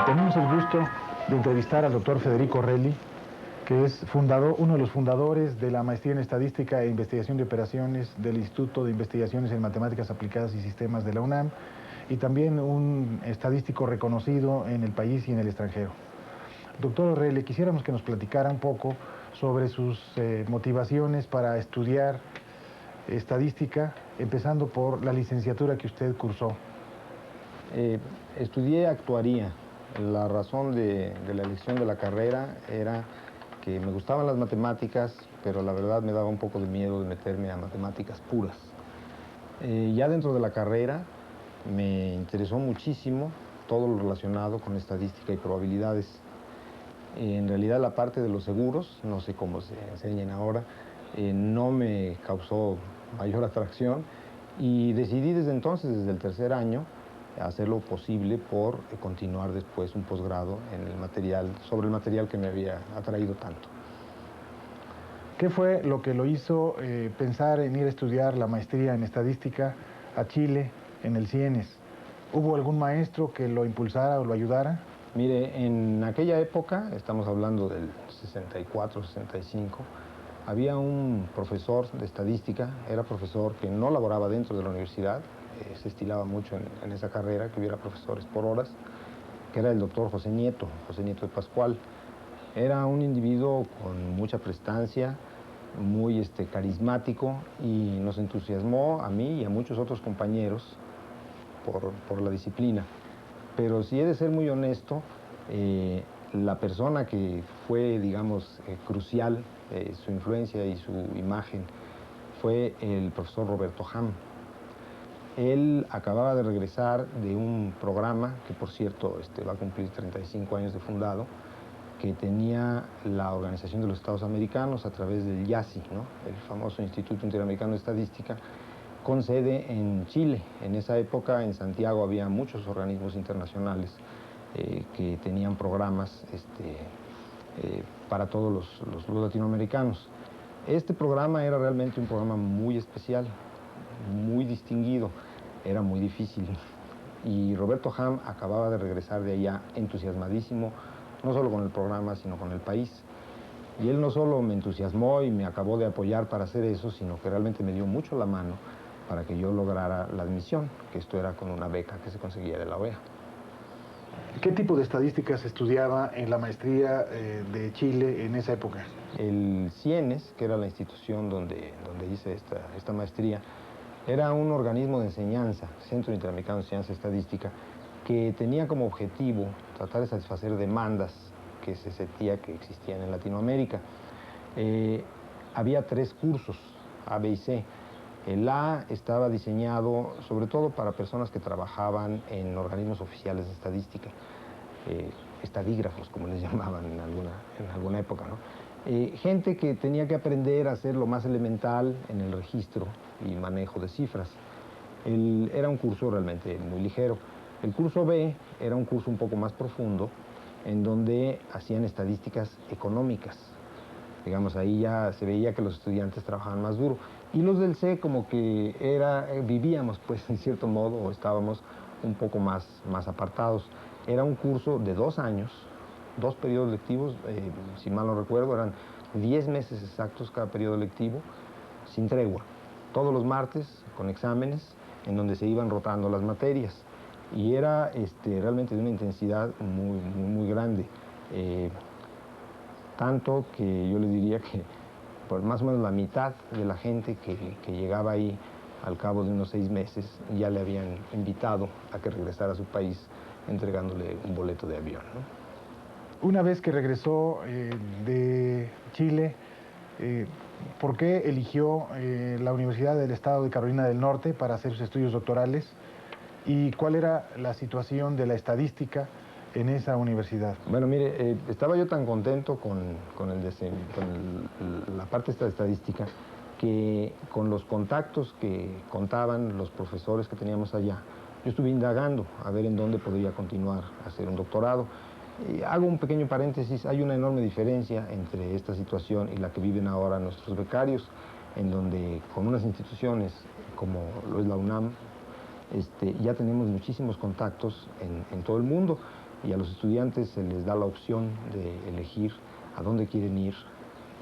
Tenemos el gusto de entrevistar al doctor Federico Relli, que es uno de los fundadores de la Maestría en Estadística e Investigación de Operaciones del Instituto de Investigaciones en Matemáticas Aplicadas y Sistemas de la UNAM, y también un estadístico reconocido en el país y en el extranjero. Doctor Relli, quisiéramos que nos platicara un poco sobre sus motivaciones para estudiar estadística, empezando por la licenciatura que usted cursó. Estudié actuaría. La razón de la elección de la carrera era que me gustaban las matemáticas, pero la verdad me daba un poco de miedo de meterme a matemáticas puras. Ya dentro de la carrera me interesó muchísimo todo lo relacionado con estadística y probabilidades. En realidad la parte de los seguros, no sé cómo se enseñan ahora, no me causó mayor atracción y decidí desde entonces, desde el tercer año, hacer lo posible por continuar después un posgrado en sobre el material que me había atraído tanto. ¿Qué fue lo que lo hizo pensar en ir a estudiar la maestría en estadística a Chile, en el CIENES? ¿Hubo algún maestro que lo impulsara o lo ayudara? Mire, en aquella época, estamos hablando del 64, 65, había un profesor de estadística, era profesor que no laboraba dentro de la universidad, se estilaba mucho en esa carrera, que hubiera profesores por horas, que era el doctor José Nieto de Pascual. Era un individuo con mucha prestancia, muy carismático, y nos entusiasmó a mí y a muchos otros compañeros por la disciplina. Pero si he de ser muy honesto, la persona que fue, digamos, crucial, su influencia y su imagen, fue el profesor Roberto Ham. Él acababa de regresar de un programa que, por cierto, va a cumplir 35 años de fundado, que tenía la Organización de los Estados Americanos a través del IASI, ¿no? El famoso Instituto Interamericano de Estadística, con sede en Chile. En esa época, en Santiago, había muchos organismos internacionales que tenían programas para todos los latinoamericanos. Este programa era realmente un programa muy especial, muy distinguido, era muy difícil. Y Roberto Ham acababa de regresar de allá entusiasmadísimo, no solo con el programa, sino con el país. Y él no solo me entusiasmó y me acabó de apoyar para hacer eso, sino que realmente me dio mucho la mano para que yo lograra la admisión, que esto era con una beca que se conseguía de la OEA. ¿Qué tipo de estadísticas se estudiaba en la maestría de Chile en esa época? El CIENES, que era la institución donde hice esta maestría, era un organismo de enseñanza, Centro Interamericano de Enseñanza Estadística, que tenía como objetivo tratar de satisfacer demandas que se sentía que existían en Latinoamérica. Había 3 cursos, A, B y C. El A estaba diseñado sobre todo para personas que trabajaban en organismos oficiales de estadística, estadígrafos, como les llamaban en alguna época, ¿no? Gente que tenía que aprender a hacer lo más elemental en el registro y manejo de cifras. Era un curso realmente muy ligero. El curso B era un curso un poco más profundo, en donde hacían estadísticas económicas. Digamos, ahí ya se veía que los estudiantes trabajaban más duro. Y los del C como que vivíamos, pues, en cierto modo, o estábamos un poco más apartados. Era un curso de 2 años, 2 periodos lectivos, si mal no recuerdo, eran 10 meses exactos cada periodo lectivo, sin tregua. Todos los martes, con exámenes, en donde se iban rotando las materias. Y era realmente de una intensidad muy grande. Tanto que yo le diría que por más o menos la mitad de la gente que llegaba ahí al cabo de unos 6 meses ya le habían invitado a que regresara a su país entregándole un boleto de avión, ¿no? Una vez que regresó de Chile, ¿por qué eligió la Universidad del Estado de Carolina del Norte para hacer sus estudios doctorales? ¿Y cuál era la situación de la estadística en esa universidad? Bueno, mire, estaba yo tan contento con la parte esta de estadística que con los contactos que contaban los profesores que teníamos allá, yo estuve indagando a ver en dónde podría continuar a hacer un doctorado. Hago un pequeño paréntesis, hay una enorme diferencia entre esta situación y la que viven ahora nuestros becarios, en donde con unas instituciones como lo es la UNAM, ya tenemos muchísimos contactos en todo el mundo. y a los estudiantes se les da la opción de elegir a dónde quieren ir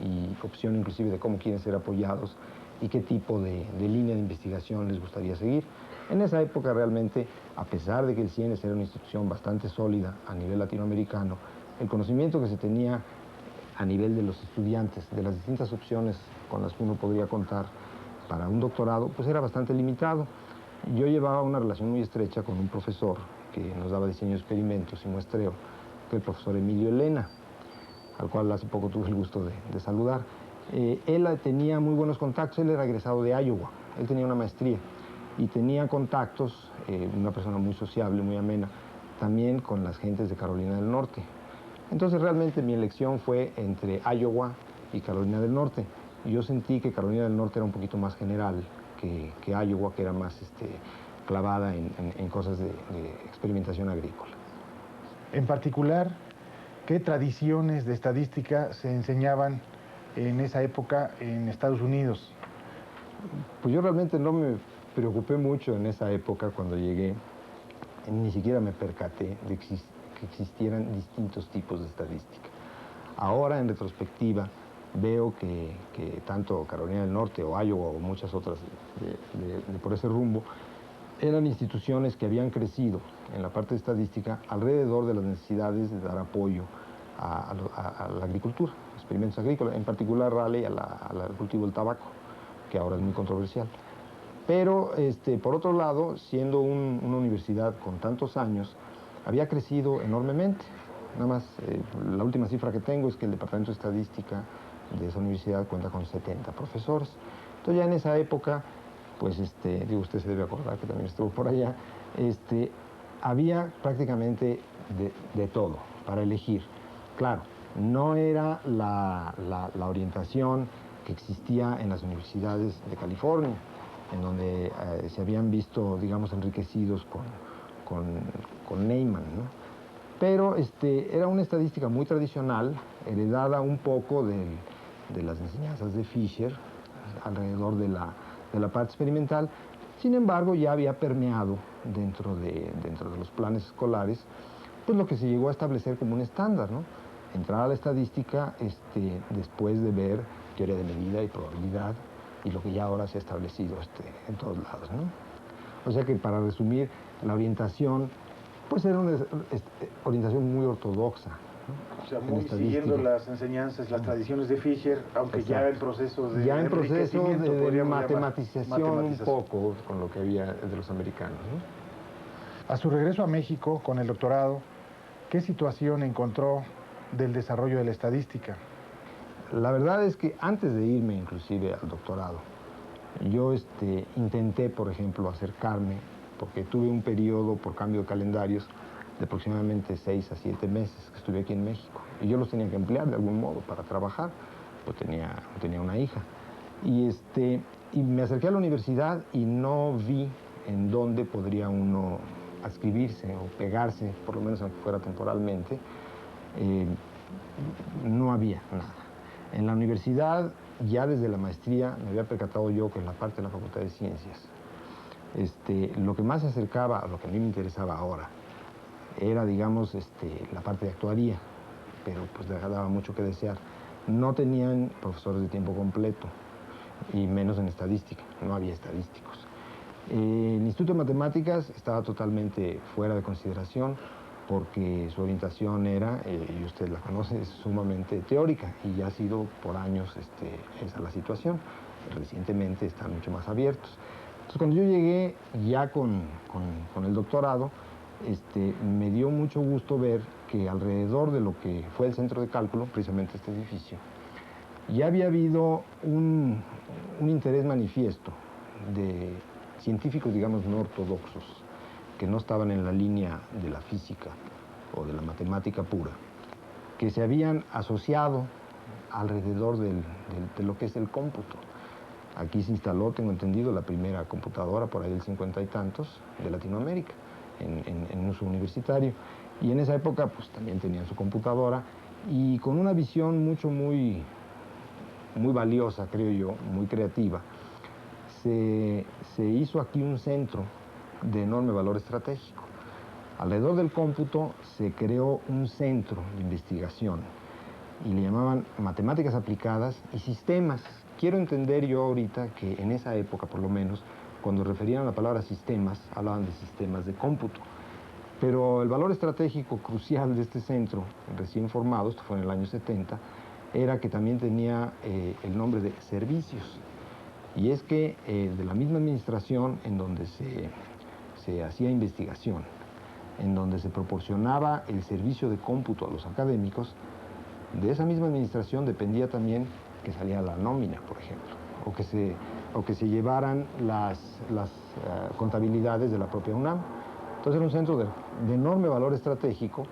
y opción inclusive de cómo quieren ser apoyados y qué tipo de línea de investigación les gustaría seguir. En esa época realmente, a pesar de que el CIENES era una institución bastante sólida a nivel latinoamericano, el conocimiento que se tenía a nivel de los estudiantes, de las distintas opciones con las que uno podría contar para un doctorado, pues era bastante limitado. Yo llevaba una relación muy estrecha con un profesor que nos daba diseño de experimentos y muestreo, que es el profesor Emilio Elena, al cual hace poco tuve el gusto de saludar. Él tenía muy buenos contactos, él era egresado de Iowa, él tenía una maestría y tenía contactos, una persona muy sociable, muy amena, también con las gentes de Carolina del Norte. Entonces realmente mi elección fue entre Iowa y Carolina del Norte. Y yo sentí que Carolina del Norte era un poquito más general que Iowa, que era más clavada en cosas de experimentación agrícola. En particular, ¿qué tradiciones de estadística se enseñaban en esa época en Estados Unidos? Pues yo realmente no me preocupé mucho en esa época cuando llegué, ni siquiera me percaté de que existieran distintos tipos de estadística. Ahora, en retrospectiva, veo que tanto Carolina del Norte o Iowa o muchas otras por ese rumbo eran instituciones que habían crecido en la parte estadística alrededor de las necesidades de dar apoyo a la agricultura, experimentos agrícolas, en particular Raleigh al cultivo del tabaco, que ahora es muy controversial. Pero, por otro lado, siendo una universidad con tantos años, había crecido enormemente. Nada más, la última cifra que tengo es que el Departamento de Estadística de esa universidad cuenta con 70 profesores. Entonces ya en esa época, pues, digo, usted se debe acordar que también estuvo por allá, había prácticamente de todo para elegir. Claro, no era la orientación que existía en las universidades de California, en donde se habían visto, digamos, enriquecidos con Neyman, ¿no? Pero era una estadística muy tradicional, heredada un poco de las enseñanzas de Fisher, alrededor de la parte experimental. Sin embargo, ya había permeado dentro de los planes escolares, pues lo que se llegó a establecer como un estándar, ¿no? Entrar a la estadística después de ver teoría de medida y probabilidad, y lo que ya ahora se ha establecido en todos lados, ¿no? O sea que, para resumir, la orientación pues era una orientación muy ortodoxa, ¿no? O sea, muy siguiendo las enseñanzas, las tradiciones de Fisher, aunque Exacto. ya en proceso de ya en proceso de matematización un matematización. poco con lo que había de los americanos, ¿no? A su regreso a México con el doctorado, ¿qué situación encontró del desarrollo de la estadística? La verdad es que antes de irme inclusive al doctorado, yo intenté, por ejemplo, acercarme, porque tuve un periodo por cambio de calendarios de aproximadamente 6 a 7 meses que estuve aquí en México. Y yo los tenía que emplear de algún modo para trabajar, pues tenía una hija. Y me acerqué a la universidad y no vi en dónde podría uno adscribirse o pegarse, por lo menos aunque fuera temporalmente. No había nada. En la universidad, ya desde la maestría, me había percatado yo que en la parte de la Facultad de Ciencias, lo que más se acercaba a lo que a mí me interesaba ahora era, digamos, la parte de actuaría, pero pues daba mucho que desear. No tenían profesores de tiempo completo, y menos en estadística, no había estadísticos. El Instituto de Matemáticas estaba totalmente fuera de consideración, porque su orientación era, y usted la conoce, es sumamente teórica, y ya ha sido por años esa la situación. Recientemente están mucho más abiertos. Entonces, cuando yo llegué ya con el doctorado, me dio mucho gusto ver que alrededor de lo que fue el centro de cálculo, precisamente este edificio, ya había habido un interés manifiesto de científicos, digamos, no ortodoxos, que no estaban en la línea de la física o de la matemática pura, que se habían asociado alrededor de lo que es el cómputo. Aquí se instaló, tengo entendido, la primera computadora por ahí del 50 y tantos de Latinoamérica, en uso universitario. Y en esa época pues también tenían su computadora, y con una visión muy valiosa, creo yo, muy creativa, se hizo aquí un centro de enorme valor estratégico. Alrededor del cómputo se creó un centro de investigación y le llamaban matemáticas aplicadas y sistemas. Quiero entender yo ahorita que en esa época, por lo menos, cuando referían a la palabra sistemas, hablaban de sistemas de cómputo. Pero el valor estratégico crucial de este centro recién formado, esto fue en el año 70, era que también tenía el nombre de servicios. Y es que de la misma administración en donde se hacía investigación, en donde se proporcionaba el servicio de cómputo a los académicos, de esa misma administración dependía también que saliera la nómina, por ejemplo, o que se llevaran las contabilidades de la propia UNAM. Entonces era un centro de enorme valor estratégico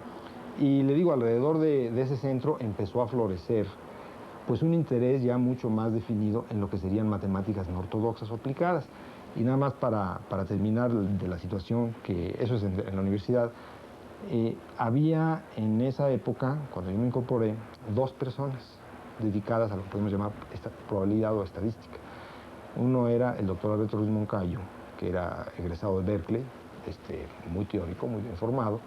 y le digo, alrededor de ese centro empezó a florecer pues un interés ya mucho más definido en lo que serían matemáticas no ortodoxas o aplicadas. Y nada más para terminar de la situación, que eso es en la universidad, había en esa época, cuando yo me incorporé, 2 personas dedicadas a lo que podemos llamar probabilidad o estadística. Uno era el doctor Alberto Ruiz Moncayo, que era egresado de Berkeley, muy teórico, muy bien formado,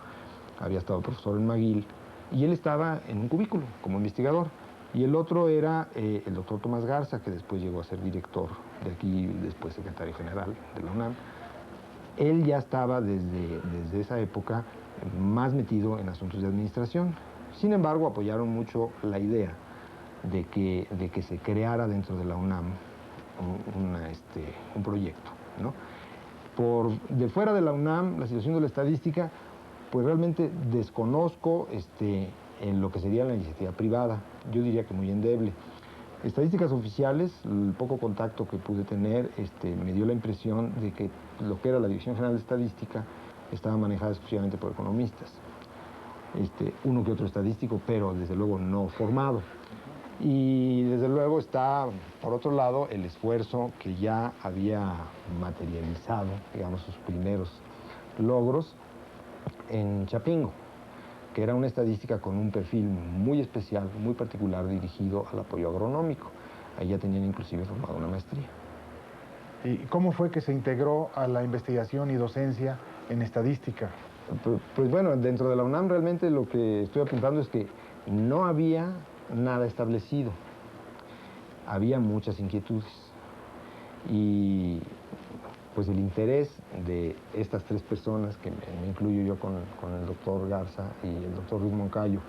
había estado profesor en McGill, y él estaba en un cubículo como investigador. Y el otro era el doctor Tomás Garza, que después llegó a ser director de aquí, después secretario general de la UNAM. Él ya estaba desde esa época más metido en asuntos de administración. Sin embargo, apoyaron mucho la idea de que se creara dentro de la UNAM un proyecto, ¿no? De fuera de la UNAM, la situación de la estadística, pues realmente desconozco en lo que sería la iniciativa privada. Yo diría que muy endeble. Estadísticas oficiales, el poco contacto que pude tener, me dio la impresión de que lo que era la Dirección General de Estadística estaba manejada exclusivamente por economistas. Uno que otro estadístico, pero desde luego no formado. Y desde luego está, por otro lado, el esfuerzo que ya había materializado, digamos, sus primeros logros en Chapingo, que era una estadística con un perfil muy especial, muy particular, dirigido al apoyo agronómico. Ahí ya tenían inclusive formado una maestría. ¿Y cómo fue que se integró a la investigación y docencia en estadística? Pues bueno, dentro de la UNAM realmente lo que estoy apuntando es que no había nada establecido. Había muchas inquietudes. Y pues el interés de estas 3 personas, que me incluyo yo con el doctor Garza y el doctor Ruiz Moncayo,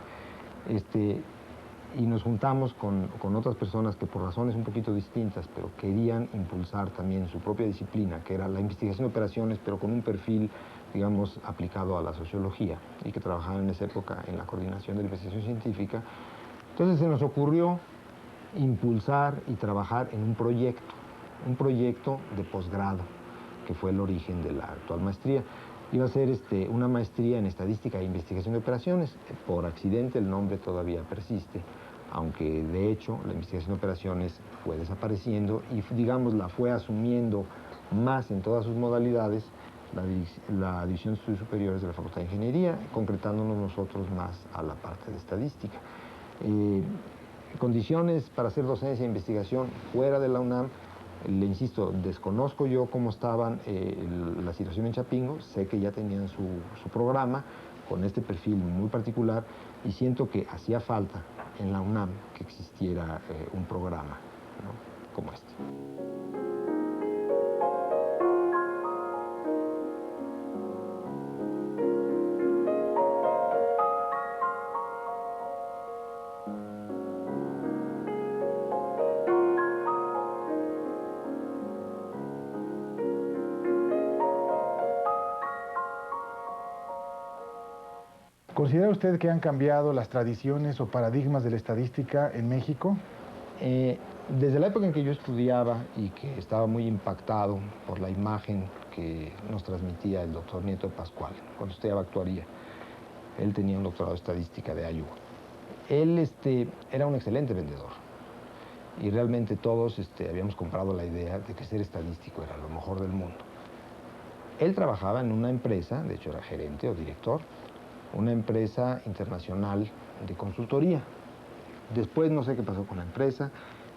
y nos juntamos con otras personas que por razones un poquito distintas, pero querían impulsar también su propia disciplina, que era la investigación de operaciones, pero con un perfil, digamos, aplicado a la sociología, y que trabajaban en esa época en la coordinación de la investigación científica. Entonces se nos ocurrió impulsar y trabajar en un proyecto de posgrado, que fue el origen de la actual maestría. Iba a ser una maestría en estadística e investigación de operaciones. Por accidente el nombre todavía persiste, aunque de hecho la investigación de operaciones fue desapareciendo y, digamos, la fue asumiendo más en todas sus modalidades la División de Estudios Superiores de la Facultad de Ingeniería, concretándonos nosotros más a la parte de estadística. Condiciones para hacer docencia e investigación fuera de la UNAM, le insisto, desconozco yo cómo estaban la situación en Chapingo, sé que ya tenían su programa con este perfil muy particular y siento que hacía falta en la UNAM que existiera un programa, ¿no?, como este. ¿Considera usted que han cambiado las tradiciones o paradigmas de la estadística en México? Desde la época en que yo estudiaba y que estaba muy impactado por la imagen que nos transmitía el doctor Nieto Pascual, cuando estudiaba actuaría, él tenía un doctorado de estadística de Iowa. Él era un excelente vendedor y realmente todos habíamos comprado la idea de que ser estadístico era lo mejor del mundo. Él trabajaba en una empresa, de hecho era gerente o director, una empresa internacional de consultoría. Después no sé qué pasó con la empresa,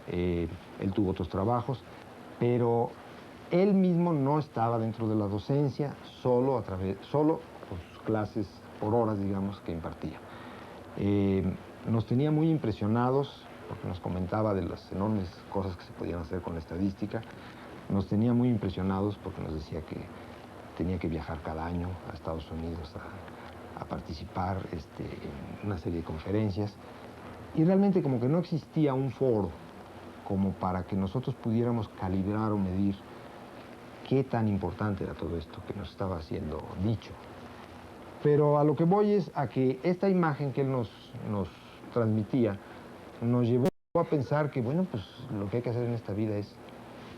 él tuvo otros trabajos, pero Él mismo no estaba dentro de la docencia, solo por sus clases por horas, digamos, que impartía. Nos tenía muy impresionados porque nos comentaba de las enormes cosas que se podían hacer con la estadística. Nos tenía muy impresionados porque nos decía que tenía que viajar cada año a Estados Unidos a participar en una serie de conferencias. Y realmente como que no existía un foro como para que nosotros pudiéramos calibrar o medir qué tan importante era todo esto que nos estaba siendo dicho. Pero a lo que voy es a que esta imagen que él nos transmitía nos llevó a pensar que, bueno, pues lo que hay que hacer en esta vida es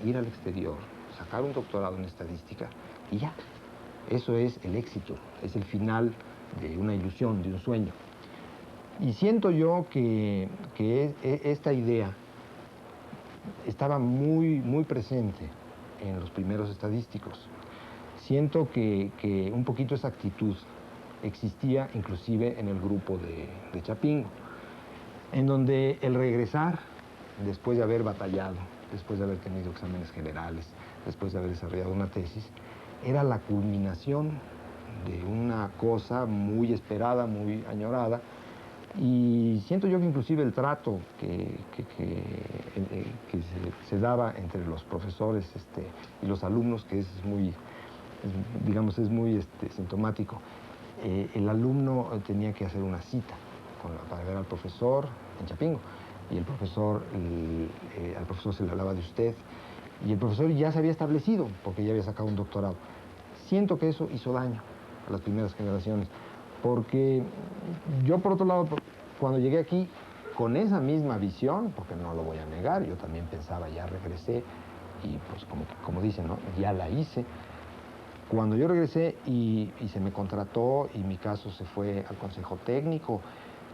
ir al exterior, sacar un doctorado en estadística y ya. Eso es el éxito, es el final de una ilusión, de un sueño. Y siento yo que esta idea estaba muy presente en los primeros estadísticos. Siento que un poquito esa actitud existía inclusive en el grupo de Chapingo, en donde el regresar, después de haber batallado, después de haber tenido exámenes generales, después de haber desarrollado una tesis, era la culminación de una cosa muy esperada, muy añorada. Y siento yo que inclusive el trato que se daba entre los profesores y los alumnos, que es muy sintomático. El alumno tenía que hacer una cita para ver al profesor en Chapingo, y el profesor, al profesor se le hablaba de usted, y el profesor ya se había establecido porque ya había sacado un doctorado. Siento que eso hizo daño a las primeras generaciones, porque yo, por otro lado, cuando llegué aquí con esa misma visión, porque no lo voy a negar, yo también pensaba, ya regresé, y pues como dicen, ¿no? Ya la hice. Cuando yo regresé y se me contrató y mi caso se fue al consejo técnico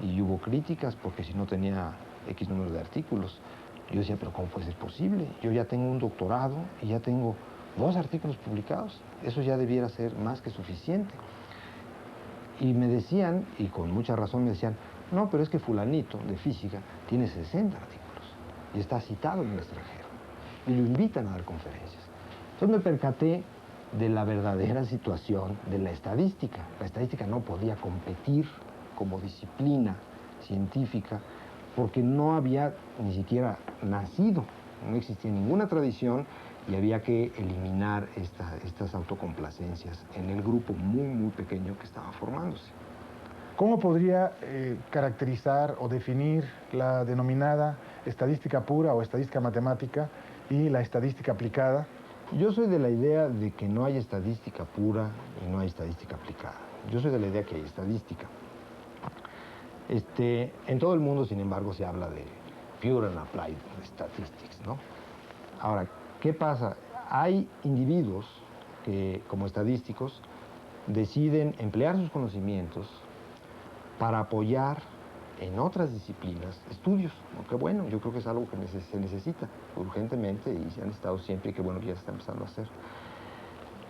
y hubo críticas porque si no tenía X número de artículos, yo decía, pero ¿cómo puede ser posible? Yo ya tengo un doctorado y ya tengo 2 artículos publicados. Eso ya debiera ser más que suficiente. Y me decían, y con mucha razón me decían, no, pero es que fulanito de física tiene 60 artículos y está citado en el extranjero y lo invitan a dar conferencias. Entonces me percaté de la verdadera situación de la estadística. La estadística no podía competir como disciplina científica porque no había ni siquiera nacido, no existía ninguna tradición y había que eliminar estas autocomplacencias en el grupo muy pequeño que estaba formándose. ¿Cómo podría caracterizar o definir la denominada estadística pura o estadística matemática y la estadística aplicada? Yo soy de la idea de que no hay estadística pura y no hay estadística aplicada. Yo soy de la idea que hay estadística. En todo el mundo, sin embargo, se habla de pure and applied statistics, ¿no? Ahora, ¿qué pasa? Hay individuos que, como estadísticos, deciden emplear sus conocimientos para apoyar en otras disciplinas estudios. Qué bueno, yo creo que es algo que se necesita urgentemente y se ha necesitado siempre y qué bueno que ya se está empezando a hacer.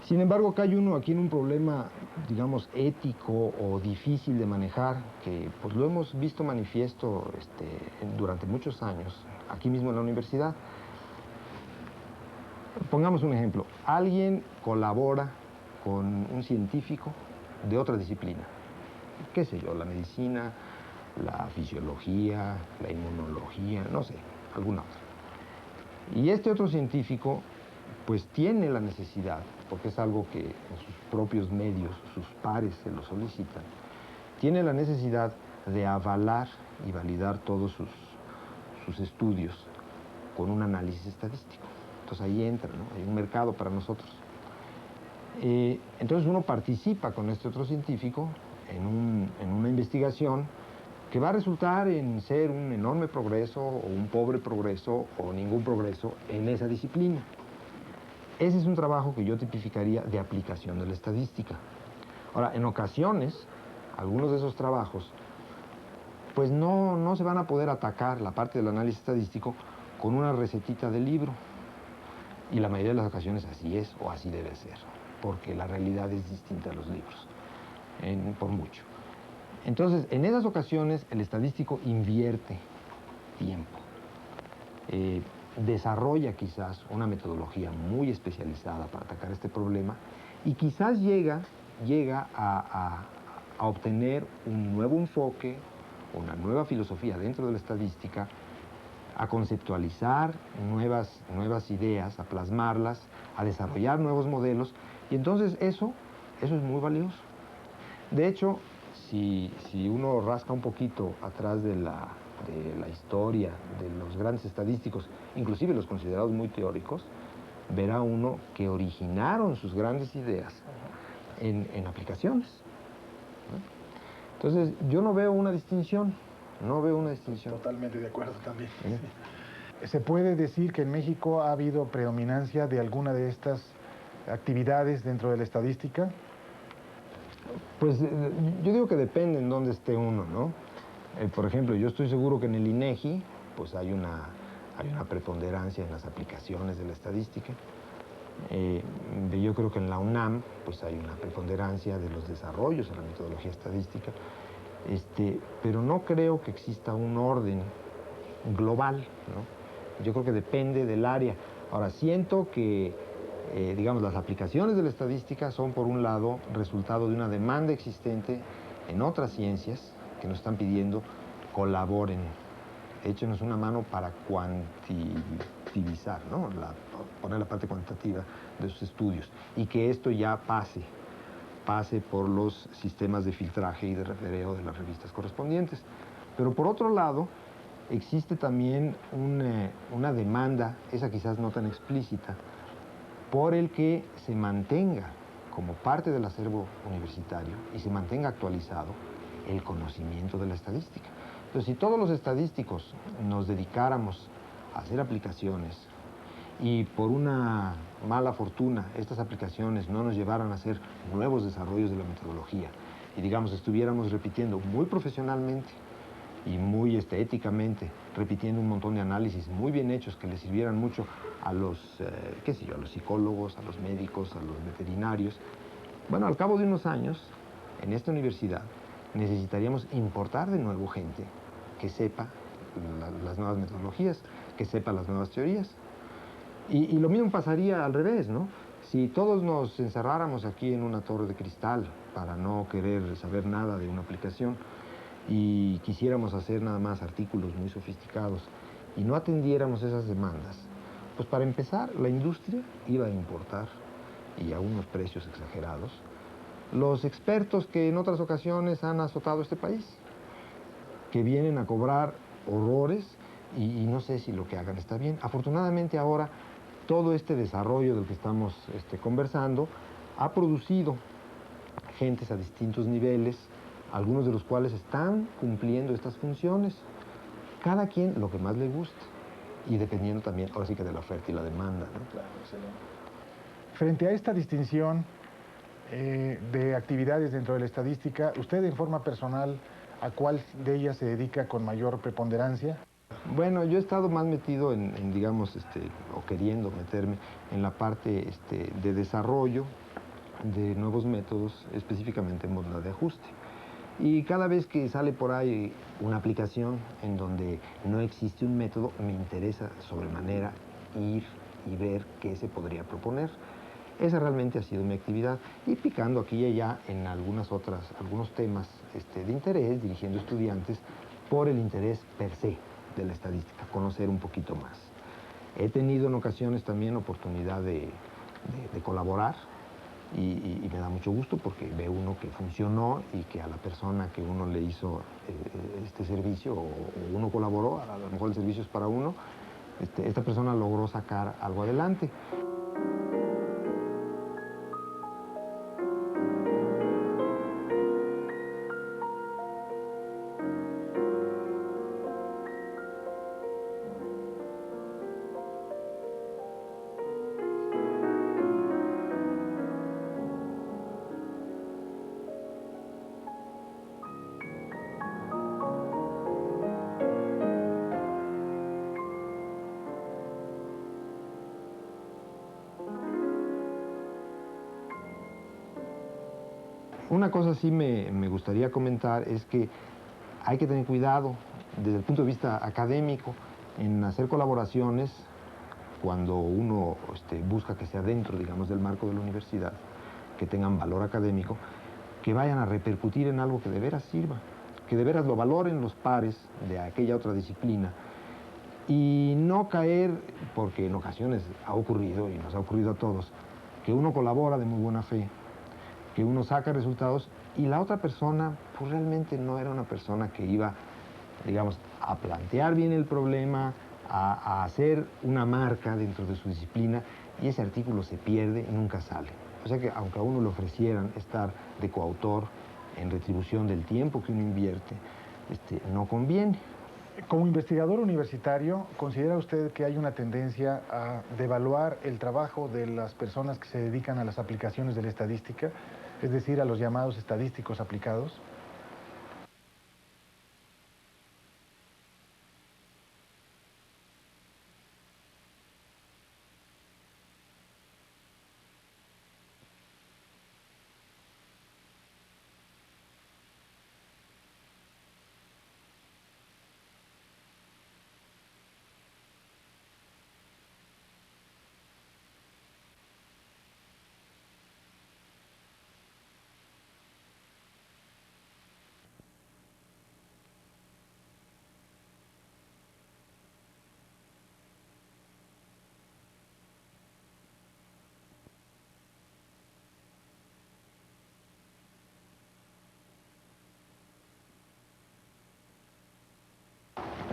Sin embargo, acá hay aquí en un problema, digamos, ético o difícil de manejar, que pues lo hemos visto manifiesto durante muchos años, aquí mismo en la universidad. Pongamos un ejemplo, alguien colabora con un científico de otra disciplina, qué sé yo, la medicina, la fisiología, la inmunología, no sé, alguna otra. Y este otro científico pues tiene la necesidad, porque es algo que en sus propios medios, sus pares se lo solicitan, tiene la necesidad de avalar y validar todos sus estudios con un análisis estadístico. Entonces ahí entra, ¿no? Hay un mercado para nosotros. Entonces uno participa con este otro científico en una investigación que va a resultar en ser un enorme progreso o un pobre progreso o ningún progreso en esa disciplina. Ese es un trabajo que yo tipificaría de aplicación de la estadística. Ahora, en ocasiones, algunos de esos trabajos, pues no se van a poder atacar la parte del análisis estadístico con una recetita de libro. Y la mayoría de las ocasiones así es o así debe ser, porque la realidad es distinta a los libros, por mucho. Entonces, en esas ocasiones, el estadístico invierte tiempo. desarrolla quizás una metodología muy especializada para atacar este problema y quizás llega a obtener un nuevo enfoque, una nueva filosofía dentro de la estadística, a conceptualizar nuevas ideas, a plasmarlas, a desarrollar nuevos modelos, y entonces eso es muy valioso. De hecho, si uno rasca un poquito atrás de la historia de los grandes estadísticos, inclusive los considerados muy teóricos, verá uno que originaron sus grandes ideas en aplicaciones, ¿no? Entonces, yo no veo una distinción, no veo una distinción. Totalmente de acuerdo también. Sí. ¿Se puede decir que en México ha habido predominancia de alguna de estas actividades dentro de la estadística? Pues yo digo que depende en dónde esté uno, ¿no? Por ejemplo, yo estoy seguro que en el INEGI pues hay una preponderancia en las aplicaciones de la estadística. Yo creo que en la UNAM pues hay una preponderancia de los desarrollos en la metodología estadística, pero no creo que exista un orden global, ¿no? Yo creo que depende del área. Ahora, siento que digamos, las aplicaciones de la estadística son, por un lado, resultado de una demanda existente en otras ciencias que nos están pidiendo colaboren, échenos una mano para cuantitivizar, ¿no? Poner la parte cuantitativa de sus estudios y que esto ya pase por los sistemas de filtraje y de refereo de las revistas correspondientes. Pero por otro lado, existe también una demanda, esa quizás no tan explícita, por el que se mantenga como parte del acervo universitario y se mantenga actualizado el conocimiento de la estadística. Entonces, si todos los estadísticos nos dedicáramos a hacer aplicaciones y por una mala fortuna estas aplicaciones no nos llevaran a hacer nuevos desarrollos de la metodología y, digamos, estuviéramos repitiendo muy profesionalmente y muy éticamente, repitiendo un montón de análisis muy bien hechos que les sirvieran mucho a los, a los psicólogos, a los médicos, a los veterinarios. Bueno, al cabo de unos años, en esta universidad, necesitaríamos importar de nuevo gente que sepa las nuevas metodologías, que sepa las nuevas teorías. Y lo mismo pasaría al revés, ¿no? Si todos nos encerráramos aquí en una torre de cristal para no querer saber nada de una aplicación, y quisiéramos hacer nada más artículos muy sofisticados y no atendiéramos esas demandas, pues para empezar, la industria iba a importar, y a unos precios exagerados, los expertos que en otras ocasiones han azotado este país, que vienen a cobrar horrores y no sé si lo que hagan está bien. Afortunadamente ahora todo este desarrollo del que estamos conversando ha producido gentes a distintos niveles, algunos de los cuales están cumpliendo estas funciones, cada quien lo que más le gusta, y dependiendo también, ahora sí que de la oferta y la demanda, ¿no? Claro, excelente. Frente a esta distinción de actividades dentro de la estadística, ¿usted en forma personal a cuál de ellas se dedica con mayor preponderancia? Bueno, yo he estado más metido digamos, o queriendo meterme en la parte de desarrollo de nuevos métodos, específicamente en bondad de ajuste. Y cada vez que sale por ahí una aplicación en donde no existe un método, me interesa sobremanera ir y ver qué se podría proponer. Esa realmente ha sido mi actividad, y picando aquí y allá en algunos temas de interés, dirigiendo estudiantes por el interés per se de la estadística, conocer un poquito más. He tenido en ocasiones también oportunidad de colaborar, y me da mucho gusto porque ve uno que funcionó y que a la persona que uno le hizo este servicio o uno colaboró, a lo mejor el servicio es para uno, esta persona logró sacar algo adelante. Una cosa sí me gustaría comentar es que hay que tener cuidado desde el punto de vista académico en hacer colaboraciones cuando uno busca que sea dentro, digamos, del marco de la universidad, que tengan valor académico, que vayan a repercutir en algo que de veras sirva, que de veras lo valoren los pares de aquella otra disciplina, y no caer, porque en ocasiones ha ocurrido, y nos ha ocurrido a todos, que uno colabora de muy buena fe, que uno saca resultados y la otra persona pues realmente no era una persona que iba, digamos, a plantear bien el problema, a hacer una marca dentro de su disciplina, y ese artículo se pierde y nunca sale. O sea que aunque a uno le ofrecieran estar de coautor en retribución del tiempo que uno invierte, no conviene. Como investigador universitario, ¿considera usted que hay una tendencia a devaluar el trabajo de las personas que se dedican a las aplicaciones de la estadística, es decir, a los llamados estadísticos aplicados?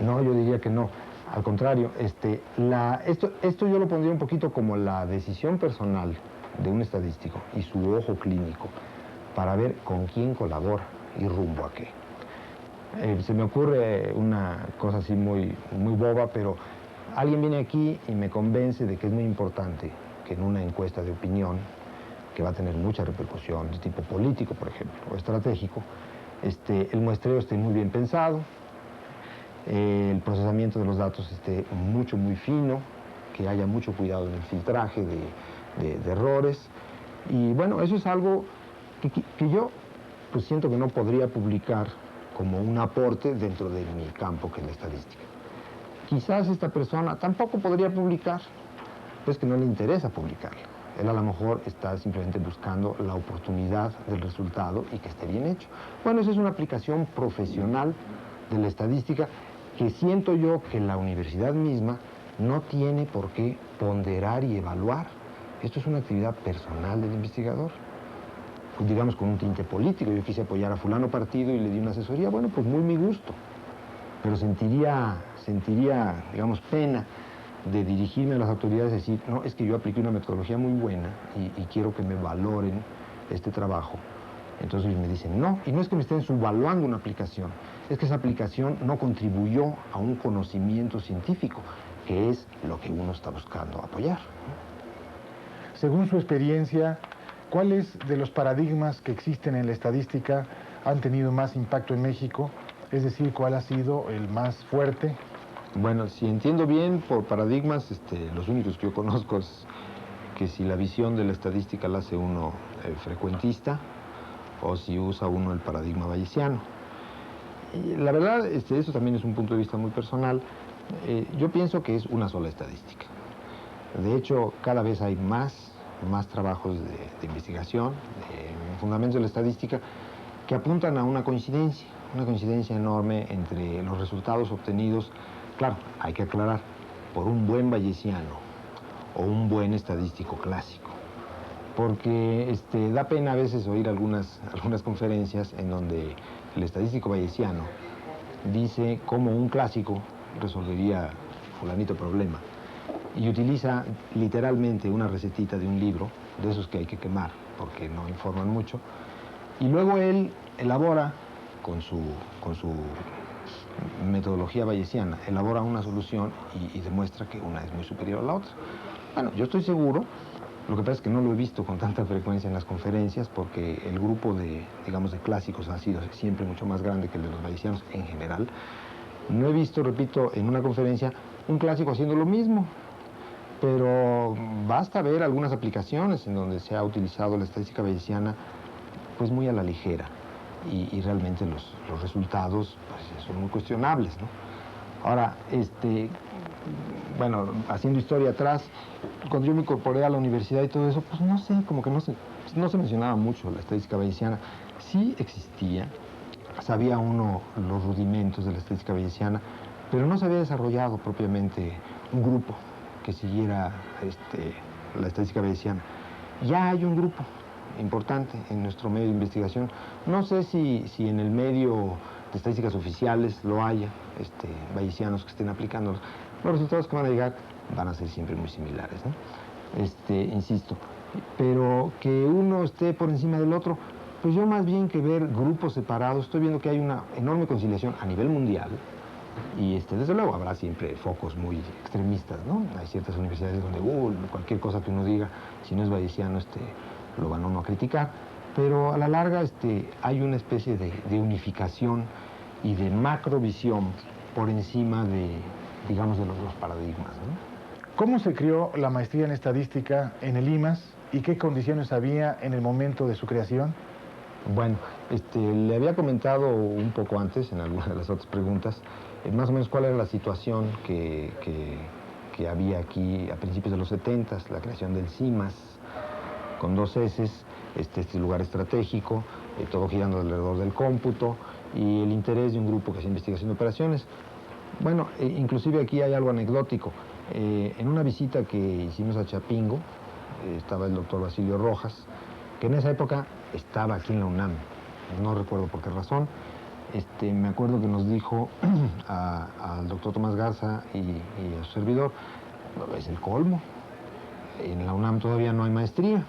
No, yo diría que no. Al contrario, esto yo lo pondría un poquito como la decisión personal de un estadístico y su ojo clínico para ver con quién colabora y rumbo a qué. Se me ocurre una cosa así muy boba, pero alguien viene aquí y me convence de que es muy importante que en una encuesta de opinión, que va a tener mucha repercusión de tipo político, por ejemplo, o estratégico, el muestreo esté muy bien pensado, el procesamiento de los datos esté muy fino, que haya mucho cuidado en el filtraje de errores. Y bueno, eso es algo que yo pues siento que no podría publicar como un aporte dentro de mi campo, que es la estadística. Quizás esta persona tampoco podría publicar, pues que no le interesa publicarla. Él a lo mejor está simplemente buscando la oportunidad del resultado y que esté bien hecho. Bueno, esa es una aplicación profesional de la estadística que siento yo que la universidad misma no tiene por qué ponderar y evaluar. Esto es una actividad personal del investigador, pues digamos con un tinte político. Yo quise apoyar a fulano partido y le di una asesoría, bueno, pues muy mi gusto, pero sentiría, digamos, pena de dirigirme a las autoridades y decir, no, es que yo apliqué una metodología muy buena y quiero que me valoren este trabajo. Entonces me dicen, no, y no es que me estén subvaluando una aplicación, es que esa aplicación no contribuyó a un conocimiento científico, que es lo que uno está buscando apoyar. Según su experiencia, ¿cuáles de los paradigmas que existen en la estadística han tenido más impacto en México? Es decir, ¿cuál ha sido el más fuerte? Bueno, si entiendo bien, por paradigmas, los únicos que yo conozco es que si la visión de la estadística la hace uno frecuentista, o si usa uno el paradigma bayesiano. Y la verdad, eso también es un punto de vista muy personal. Yo pienso que es una sola estadística. De hecho, cada vez hay más trabajos de investigación, en fundamentos de la estadística, que apuntan a una coincidencia enorme entre los resultados obtenidos. Claro, hay que aclarar, por un buen bayesiano o un buen estadístico clásico. Porque da pena a veces oír algunas conferencias en donde el estadístico bayesiano dice cómo un clásico resolvería fulanito problema y utiliza literalmente una recetita de un libro, de esos que hay que quemar porque no informan mucho, y luego él elabora con su metodología bayesiana, elabora una solución y demuestra que una es muy superior a la otra. Bueno, yo estoy seguro. Lo que pasa es que no lo he visto con tanta frecuencia en las conferencias porque el grupo digamos, de clásicos ha sido siempre mucho más grande que el de los bayesianos en general. No he visto, repito, en una conferencia un clásico haciendo lo mismo, pero basta ver algunas aplicaciones en donde se ha utilizado la estadística bayesiana pues muy a la ligera y realmente los resultados pues, son muy cuestionables, ¿no? Ahora, bueno, haciendo historia atrás, cuando yo me incorporé a la universidad y todo eso, pues no sé, como que no se mencionaba mucho la estadística bayesiana. Sí existía, sabía uno los rudimentos de la estadística bayesiana, pero no se había desarrollado propiamente un grupo que siguiera la estadística bayesiana. Ya hay un grupo importante en nuestro medio de investigación. No sé si en el medio de estadísticas oficiales lo haya, bayesianos que estén aplicándolos. Los resultados que van a llegar van a ser siempre muy similares, ¿no? Insisto, pero que uno esté por encima del otro, pues yo más bien que ver grupos separados, estoy viendo que hay una enorme conciliación a nivel mundial y desde luego habrá siempre focos muy extremistas, ¿no? Hay ciertas universidades donde cualquier cosa que uno diga, si no es bayesiano, lo van a uno a criticar, pero a la larga hay una especie de unificación y de macrovisión por encima digamos, de los dos paradigmas, ¿no? ¿Cómo se creó la maestría en estadística en el IMAS y qué condiciones había en el momento de su creación? Bueno, le había comentado un poco antes, en alguna de las otras preguntas, más o menos cuál era la situación que había aquí a principios de los 70s, la creación del CIMAS, con 2 S, este lugar estratégico, todo girando alrededor del cómputo, y el interés de un grupo que hacía investigación de operaciones. Bueno, inclusive aquí hay algo anecdótico. En una visita que hicimos a Chapingo, estaba el doctor Basilio Rojas, que en esa época estaba aquí en la UNAM, no recuerdo por qué razón. Me acuerdo que nos dijo al doctor Tomás Garza y a su servidor, es el colmo, en la UNAM todavía no hay maestría.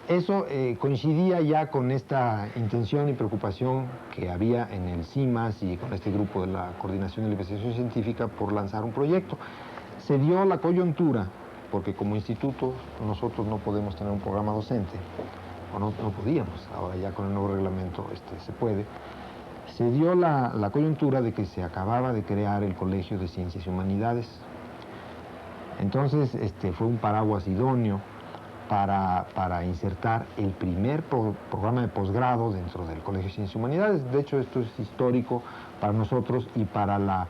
Eso coincidía ya con esta intención y preocupación que había en el CIMAS y con este grupo de la Coordinación de la Investigación Científica por lanzar un proyecto. Se dio la coyuntura, porque como instituto nosotros no podemos tener un programa docente, o no podíamos, ahora ya con el nuevo reglamento se puede. Se dio la coyuntura de que se acababa de crear el Colegio de Ciencias y Humanidades. Entonces fue un paraguas idóneo para insertar el primer programa de posgrado dentro del Colegio de Ciencias y Humanidades. De hecho, esto es histórico para nosotros y para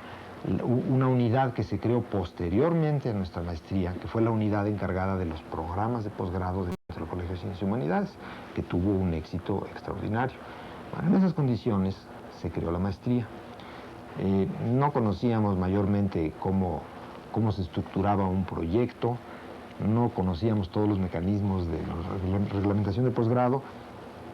una unidad que se creó posteriormente a nuestra maestría, que fue la unidad encargada de los programas de posgrado dentro del Colegio de Ciencias y Humanidades, que tuvo un éxito extraordinario. Bueno, en esas condiciones se creó la maestría. No conocíamos mayormente cómo se estructuraba un proyecto, no conocíamos todos los mecanismos de la reglamentación de posgrado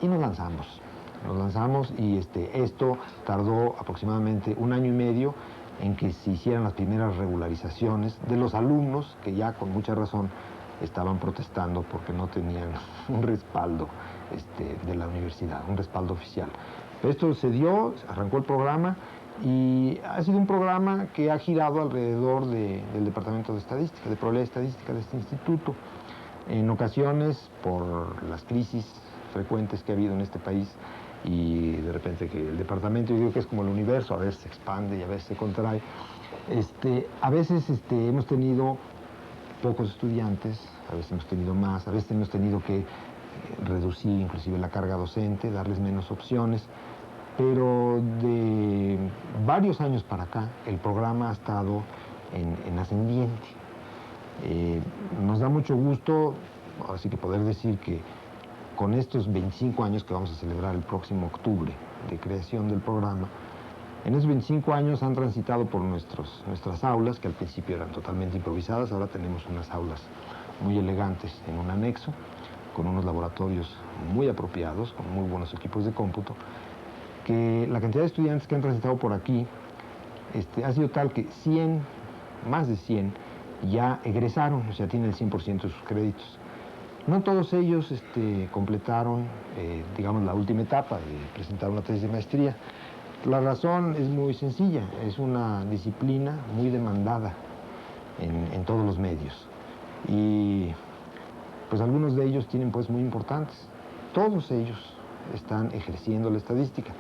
y nos lanzamos. Y esto tardó aproximadamente 1 año y medio en que se hicieran las primeras regularizaciones de los alumnos que ya con mucha razón estaban protestando porque no tenían un respaldo de la universidad, un respaldo oficial. Pero esto se dio, arrancó el programa y ha sido un programa que ha girado alrededor del Departamento de Estadística, de Probabilidad Estadística de este instituto. En ocasiones, por las crisis frecuentes que ha habido en este país y de repente que el departamento, yo digo que es como el universo, a veces se expande y a veces se contrae, a veces hemos tenido pocos estudiantes, a veces hemos tenido más, a veces hemos tenido que reducir inclusive la carga docente, darles menos opciones, pero de varios años para acá el programa ha estado en ascendiente. Nos da mucho gusto, así que poder decir que con estos 25 años que vamos a celebrar el próximo octubre de creación del programa, en esos 25 años han transitado por nuestras aulas, que al principio eran totalmente improvisadas, ahora tenemos unas aulas muy elegantes en un anexo, con unos laboratorios muy apropiados, con muy buenos equipos de cómputo, que la cantidad de estudiantes que han transitado por aquí ha sido tal que más de 100, ya egresaron, o sea, tienen el 100% de sus créditos. No todos ellos completaron, digamos, la última etapa de presentar una tesis de maestría. La razón es muy sencilla, es una disciplina muy demandada en todos los medios. Y pues algunos de ellos tienen puestos muy importantes. Todos ellos están ejerciendo la estadística.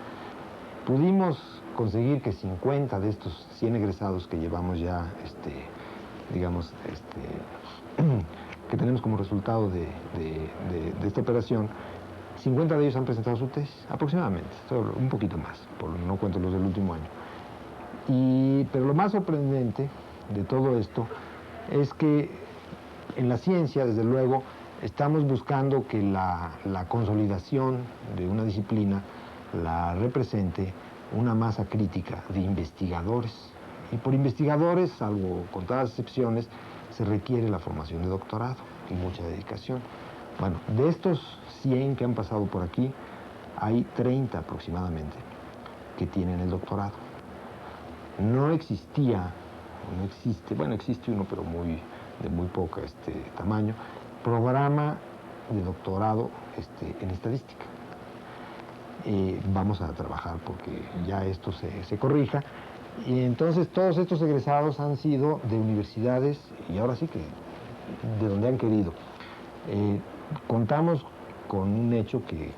Pudimos conseguir que 50 de estos 100 egresados que llevamos ya, digamos, que tenemos como resultado de esta operación, 50 de ellos han presentado su tesis, aproximadamente, un poquito más, no cuento los del último año. Pero lo más sorprendente de todo esto es que en la ciencia, desde luego, estamos buscando que la consolidación de una disciplina la represente una masa crítica de investigadores. Y por investigadores, salvo contadas excepciones, se requiere la formación de doctorado y mucha dedicación. Bueno, de estos 100 que han pasado por aquí, hay 30 aproximadamente que tienen el doctorado. No existía, no existe, bueno, existe uno, pero de muy poco tamaño, programa de doctorado en estadística. Vamos a trabajar porque ya esto se corrija. Y entonces todos estos egresados han sido de universidades, y ahora sí que de donde han querido. Contamos con un hecho que,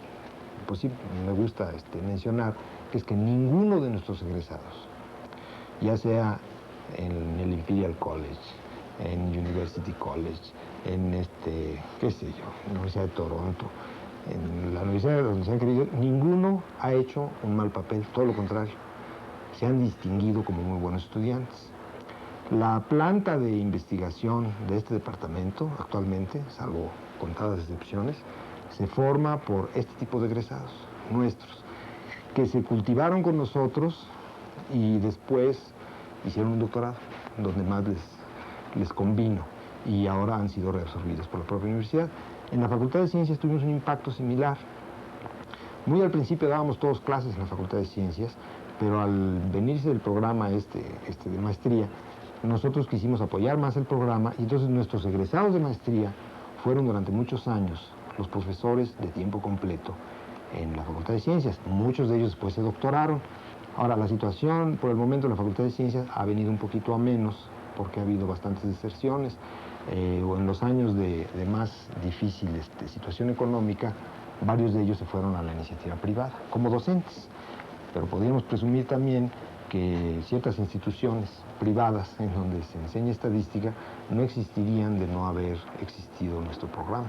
pues sí, me gusta mencionar, que es que ninguno de nuestros egresados, ya sea en el Imperial College, en University College, en qué sé yo, en la Universidad de Toronto, en la universidad donde se han querido, ninguno ha hecho un mal papel, todo lo contrario. Se han distinguido como muy buenos estudiantes. La planta de investigación de este departamento actualmente, salvo contadas excepciones, se forma por este tipo de egresados nuestros, que se cultivaron con nosotros y después hicieron un doctorado, donde más les convino, y ahora han sido reabsorbidos por la propia universidad. En la Facultad de Ciencias tuvimos un impacto similar. Muy al principio dábamos todos clases en la Facultad de Ciencias, pero al venirse del programa de maestría, nosotros quisimos apoyar más el programa, y entonces nuestros egresados de maestría fueron durante muchos años los profesores de tiempo completo en la Facultad de Ciencias. Muchos de ellos después se doctoraron. Ahora, la situación por el momento en la Facultad de Ciencias ha venido un poquito a menos, porque ha habido bastantes deserciones, o en los años de más difícil situación económica, varios de ellos se fueron a la iniciativa privada, como docentes. Pero podríamos presumir también que ciertas instituciones privadas en donde se enseña estadística no existirían de no haber existido nuestro programa.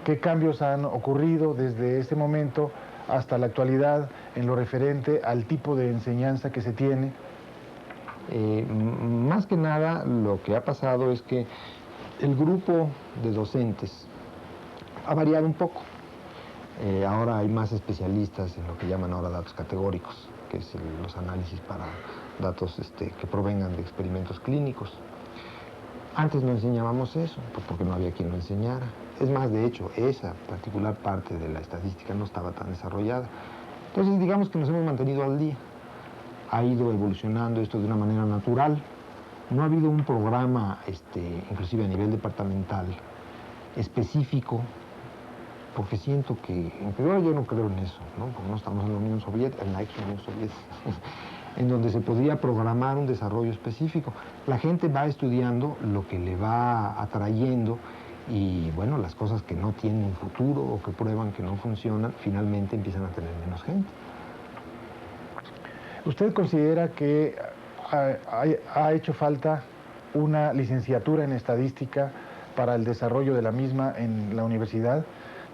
¿Qué cambios han ocurrido desde ese momento hasta la actualidad en lo referente al tipo de enseñanza que se tiene? Más que nada, lo que ha pasado es que el grupo de docentes ha variado un poco. Ahora hay más especialistas en lo que llaman ahora datos categóricos, que es los análisis para datos que provengan de experimentos clínicos. Antes no enseñábamos eso, pues porque no había quien lo enseñara. Es más, de hecho, esa particular parte de la estadística no estaba tan desarrollada. Entonces, digamos que nos hemos mantenido al día. Ha ido evolucionando esto de una manera natural. No ha habido un programa, inclusive a nivel departamental, específico, porque siento que, en primer lugar, yo no creo en eso, ¿no? Porque no estamos en la Unión Soviética, en la ex Unión Soviética, en donde se podía programar un desarrollo específico. La gente va estudiando lo que le va atrayendo, y bueno, las cosas que no tienen futuro o que prueban que no funcionan, finalmente empiezan a tener menos gente. ¿Usted considera que ha hecho falta una licenciatura en estadística para el desarrollo de la misma en la universidad,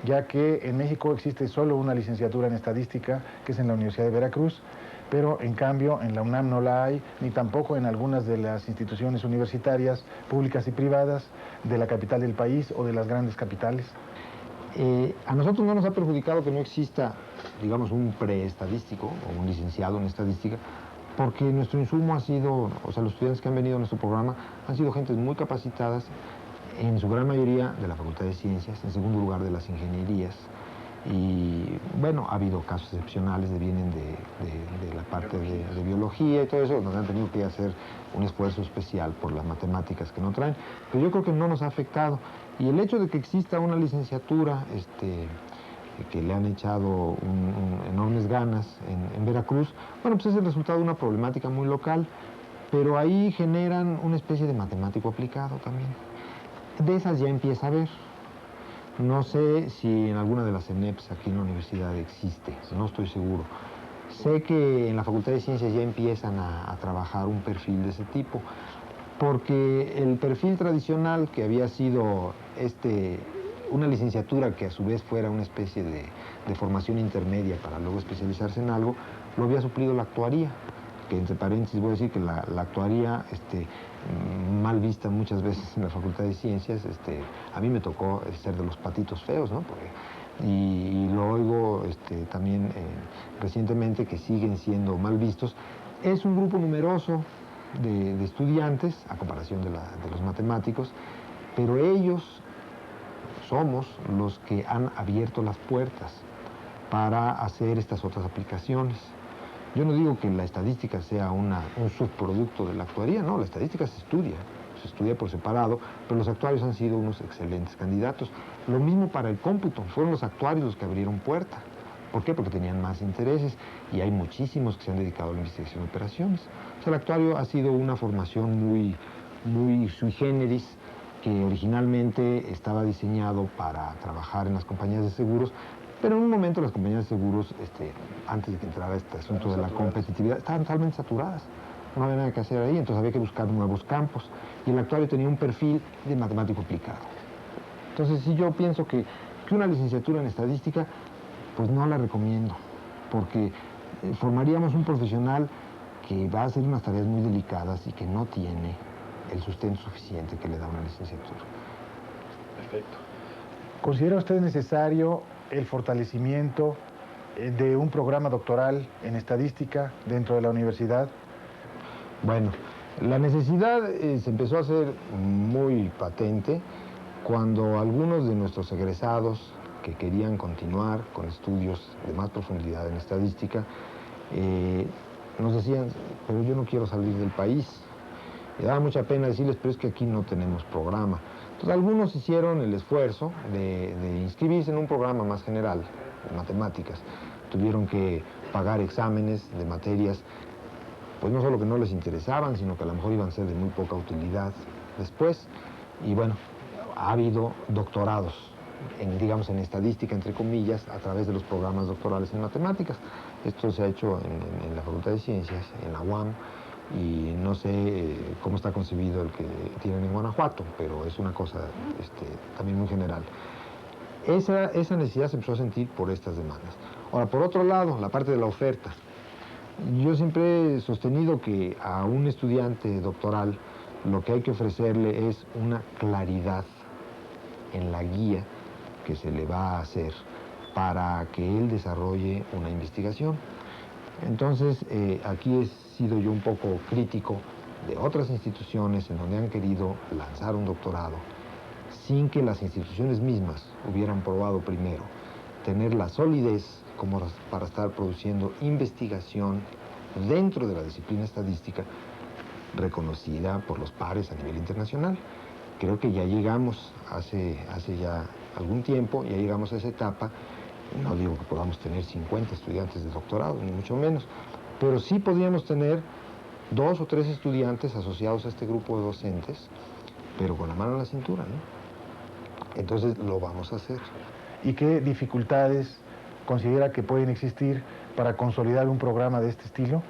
ya que en México existe solo una licenciatura en estadística, que es en la Universidad de Veracruz, pero en cambio en la UNAM no la hay, ni tampoco en algunas de las instituciones universitarias públicas y privadas de la capital del país o de las grandes capitales? A nosotros no nos ha perjudicado que no exista, digamos, un preestadístico o un licenciado en estadística, porque nuestro insumo ha sido, o sea, los estudiantes que han venido a nuestro programa han sido gentes muy capacitadas, en su gran mayoría de la Facultad de Ciencias, en segundo lugar de las ingenierías, y bueno, ha habido casos excepcionales que vienen de la parte de biología y todo eso, donde han tenido que hacer un esfuerzo especial por las matemáticas que no traen, pero yo creo que no nos ha afectado. Y el hecho de que exista una licenciatura que le han echado enormes ganas en Veracruz, bueno, pues es el resultado de una problemática muy local, pero ahí generan una especie de matemático aplicado también. De esas ya empieza a haber. No sé si en alguna de las ENEPs aquí en la universidad existe, no estoy seguro. Sé que en la Facultad de Ciencias ya empiezan a trabajar un perfil de ese tipo, porque el perfil tradicional que había sido una licenciatura que a su vez fuera una especie de formación intermedia para luego especializarse en algo, lo había suplido la actuaría, que entre paréntesis voy a decir que la actuaría, mal vista muchas veces en la Facultad de Ciencias, a mí me tocó ser de los patitos feos, ¿no? Y lo oigo también recientemente que siguen siendo mal vistos. Es un grupo numeroso de estudiantes, a comparación de los matemáticos, pero ellos somos los que han abierto las puertas para hacer estas otras aplicaciones. Yo no digo que la estadística sea un subproducto de la actuaría, no, la estadística se estudia por separado, pero los actuarios han sido unos excelentes candidatos. Lo mismo para el cómputo, fueron los actuarios los que abrieron puerta. ¿Por qué? Porque tenían más intereses y hay muchísimos que se han dedicado a la investigación de operaciones. O sea, el actuario ha sido una formación muy sui generis, que originalmente estaba diseñado para trabajar en las compañías de seguros, pero en un momento las compañías de seguros, antes de que entrara este asunto de la competitividad, estaban totalmente saturadas. No había nada que hacer ahí, entonces había que buscar nuevos campos. Y el actuario tenía un perfil de matemático aplicado. Entonces, sí, yo pienso que una licenciatura en estadística, pues no la recomiendo, porque formaríamos un profesional que va a hacer unas tareas muy delicadas y que no tiene el sustento suficiente que le da una licenciatura. Perfecto. ¿Considera usted necesario el fortalecimiento de un programa doctoral en estadística dentro de la universidad? Bueno, la necesidad se empezó a hacer muy patente cuando algunos de nuestros egresados que querían continuar con estudios de más profundidad en estadística nos decían, pero yo no quiero salir del país. Me daba mucha pena decirles, pero es que aquí no tenemos programa. Entonces algunos hicieron el esfuerzo de inscribirse en un programa más general, de matemáticas. Tuvieron que pagar exámenes de materias, pues no solo que no les interesaban, sino que a lo mejor iban a ser de muy poca utilidad después. Y bueno, ha habido doctorados, digamos en estadística, entre comillas, a través de los programas doctorales en matemáticas. Esto se ha hecho en la Facultad de Ciencias, en la UAM, y no sé cómo está concebido el que tienen en Guanajuato, pero es una cosa también muy general. Esa necesidad se empezó a sentir por estas demandas. Ahora, por otro lado, la parte de la oferta. Yo siempre he sostenido que a un estudiante doctoral lo que hay que ofrecerle es una claridad en la guía que se le va a hacer para que él desarrolle una investigación. Entonces, aquí he sido yo un poco crítico de otras instituciones en donde han querido lanzar un doctorado sin que las instituciones mismas hubieran probado primero tener la solidez como para estar produciendo investigación dentro de la disciplina estadística reconocida por los pares a nivel internacional. Creo que ya llegamos, hace ya algún tiempo, ya llegamos a esa etapa. No digo que podamos tener 50 estudiantes de doctorado, ni mucho menos, pero sí podríamos tener 2 o 3 estudiantes asociados a este grupo de docentes, pero con la mano en la cintura, ¿no? Entonces lo vamos a hacer. ¿Y qué dificultades considera que pueden existir para consolidar un programa de este estilo?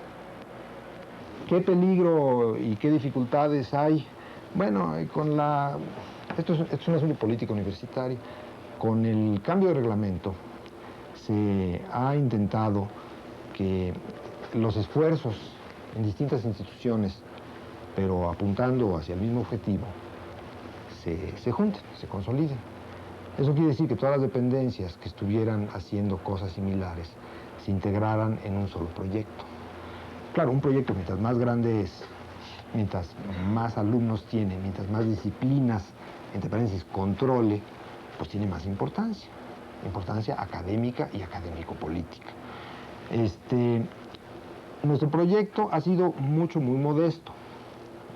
¿Qué peligro y qué dificultades hay? Bueno, esto es un asunto político universitario. Con el cambio de reglamento se ha intentado que los esfuerzos en distintas instituciones, pero apuntando hacia el mismo objetivo, se junten, se consoliden. Eso quiere decir que todas las dependencias que estuvieran haciendo cosas similares se integraran en un solo proyecto. Claro, un proyecto mientras más grande es, mientras más alumnos tiene, mientras más disciplinas, entre paréntesis, controle, pues tiene más importancia académica y académico-política. Nuestro proyecto ha sido muy modesto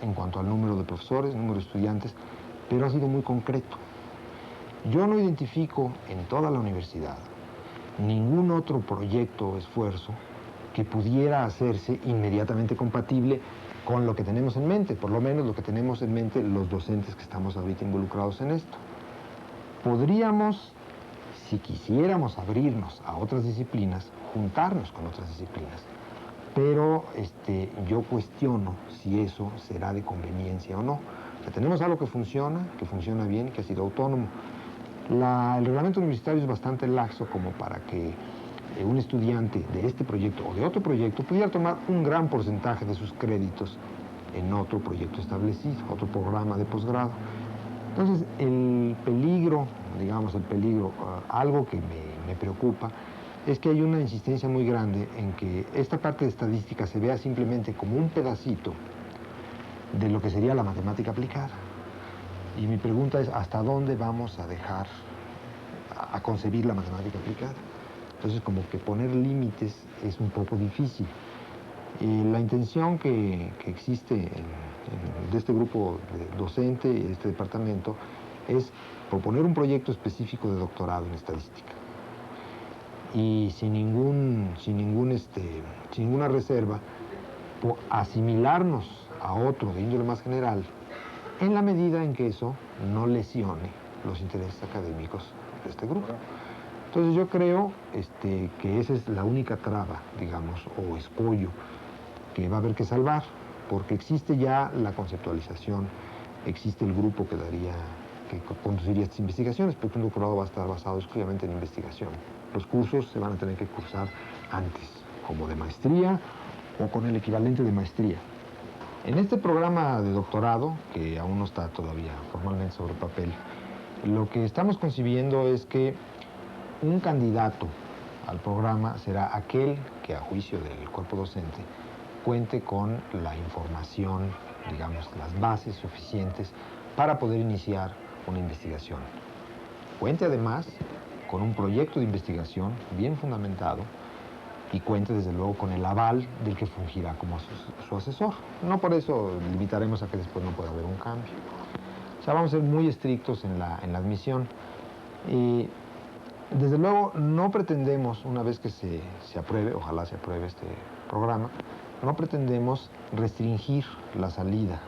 en cuanto al número de profesores, número de estudiantes, pero ha sido muy concreto. Yo no identifico en toda la universidad ningún otro proyecto o esfuerzo que pudiera hacerse inmediatamente compatible con lo que tenemos en mente, por lo menos lo que tenemos en mente los docentes que estamos ahorita involucrados en esto. Podríamos, si quisiéramos abrirnos a otras disciplinas, juntarnos con otras disciplinas. Pero yo cuestiono si eso será de conveniencia o no. O sea, tenemos algo que funciona bien, que ha sido autónomo. El reglamento universitario es bastante laxo como para que un estudiante de este proyecto o de otro proyecto pudiera tomar un gran porcentaje de sus créditos en otro proyecto establecido, otro programa de posgrado. Entonces, el peligro, algo que me preocupa, es que hay una insistencia muy grande en que esta parte de estadística se vea simplemente como un pedacito de lo que sería la matemática aplicada. Y mi pregunta es, ¿hasta dónde vamos a dejar a concebir la matemática aplicada? Entonces, como que poner límites es un poco difícil. La intención que existe de este grupo docente y de este departamento es proponer un proyecto específico de doctorado en estadística. Y sin ninguna reserva, asimilarnos a otro de índole más general, en la medida en que eso no lesione los intereses académicos de este grupo. Entonces yo creo que esa es la única traba, o escollo que va a haber que salvar, porque existe ya la conceptualización, existe el grupo que conduciría estas investigaciones, porque un doctorado va a estar basado exclusivamente en investigación. Los cursos se van a tener que cursar antes, como de maestría o con el equivalente de maestría. En este programa de doctorado, que aún no está todavía formalmente sobre papel, lo que estamos concibiendo es que un candidato al programa será aquel que, a juicio del cuerpo docente, cuente con la información, las bases suficientes para poder iniciar una investigación. Cuente además con un proyecto de investigación bien fundamentado y cuente desde luego con el aval del que fungirá como su asesor. No por eso limitaremos a que después no pueda haber un cambio. O sea, vamos a ser muy estrictos en la admisión. Y desde luego no pretendemos, una vez que se apruebe, ojalá se apruebe este programa, no pretendemos restringir la salida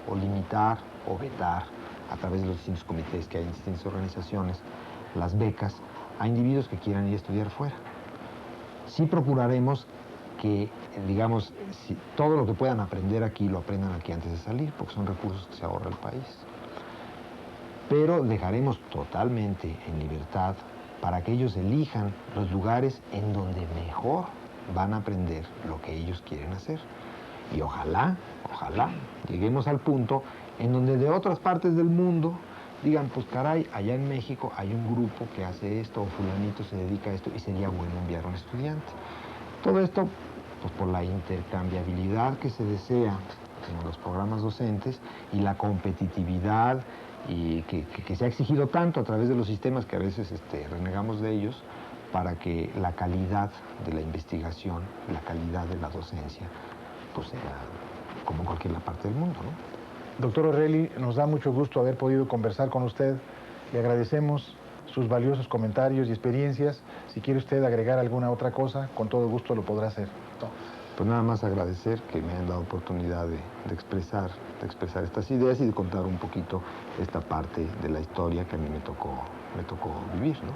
o limitar o vetar a través de los distintos comités que hay en distintas organizaciones las becas a individuos que quieran ir a estudiar fuera. Sí procuraremos que, todo lo que puedan aprender aquí lo aprendan aquí antes de salir, porque son recursos que se ahorra el país. Pero dejaremos totalmente en libertad para que ellos elijan los lugares en donde mejor van a aprender lo que ellos quieren hacer. Y ojalá lleguemos al punto en donde de otras partes del mundo digan, pues caray, allá en México hay un grupo que hace esto, o fulanito se dedica a esto, y sería bueno enviar a un estudiante. Todo esto, pues por la intercambiabilidad que se desea en los programas docentes y la competitividad y que se ha exigido tanto a través de los sistemas que a veces renegamos de ellos, para que la calidad de la investigación, la calidad de la docencia, pues sea como en cualquier parte del mundo, ¿no? Doctor O'Reilly, nos da mucho gusto haber podido conversar con usted. Le agradecemos sus valiosos comentarios y experiencias. Si quiere usted agregar alguna otra cosa, con todo gusto lo podrá hacer. Pues nada más agradecer que me hayan dado oportunidad de expresar estas ideas y de contar un poquito esta parte de la historia que a mí me tocó vivir, ¿no?